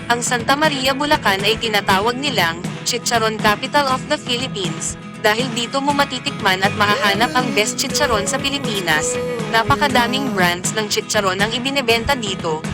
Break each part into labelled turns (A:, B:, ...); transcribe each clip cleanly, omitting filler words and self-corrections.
A: Ang Santa Maria, Bulacan ay tinatawag nilang Chicharon Capital of the Philippines, dahil dito mo matitikman at mahahanap ang best chicharon sa Pilipinas. Napakadaming brands ng chicharon ang ibinebenta dito.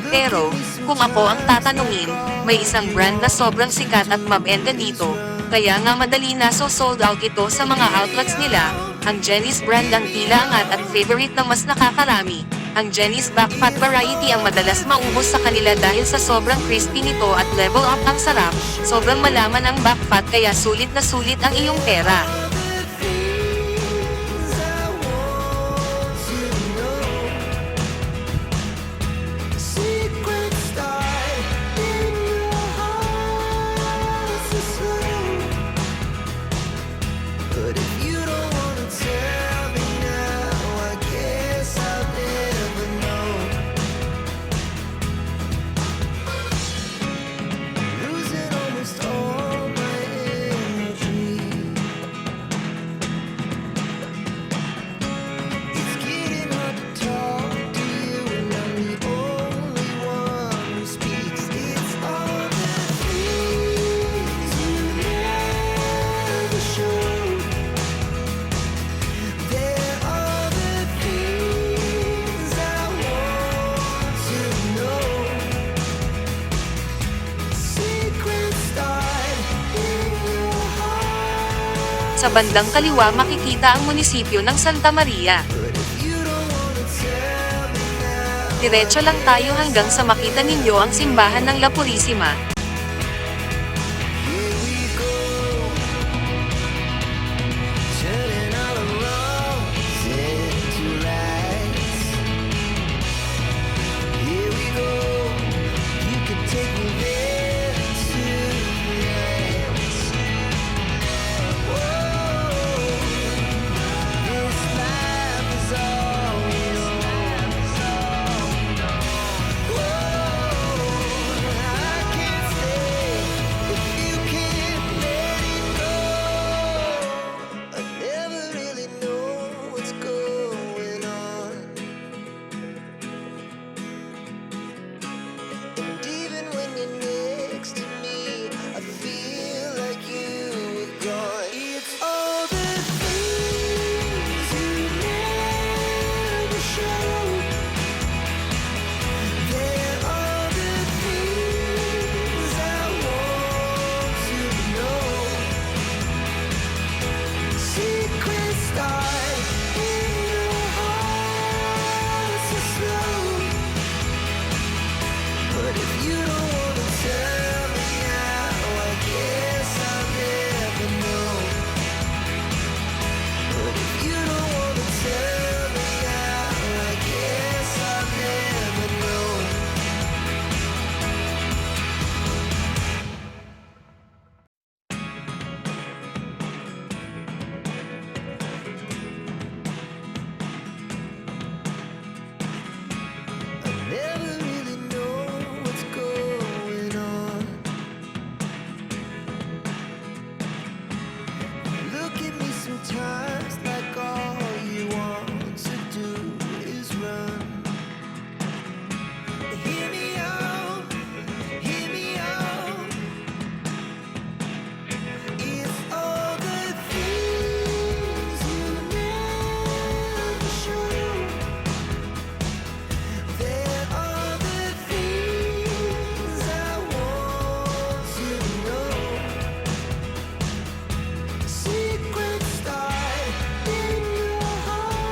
A: Pero, kung ako ang tatanungin, may isang brand na sobrang sikat at mabenta dito, kaya nga madali na sold out ito sa mga outlets nila. Ang Jenny's brand ang tila angat at favorite ng mas nakakarami. Ang Jenny's Backfat variety ang madalas maubos sa kanila dahil sa sobrang crispy nito at level up ang sarap. Sobrang malaman ang backfat kaya sulit na sulit ang iyong pera. Sa bandang kaliwa makikita ang munisipyo ng Santa Maria. Diretso lang tayo hanggang sa makita ninyo ang simbahan ng La Purisima.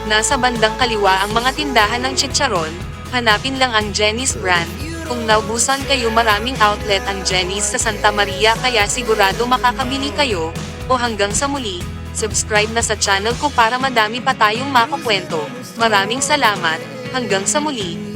A: Nasa bandang kaliwa ang mga tindahan ng chicharon, hanapin lang ang Jenny's brand. Kung naubusan kayo, maraming outlet ang Jenny's sa Santa Maria kaya sigurado makakabili kayo. O hanggang sa muli, subscribe na sa channel ko para madami pa tayong makukwento. Maraming salamat, hanggang sa muli.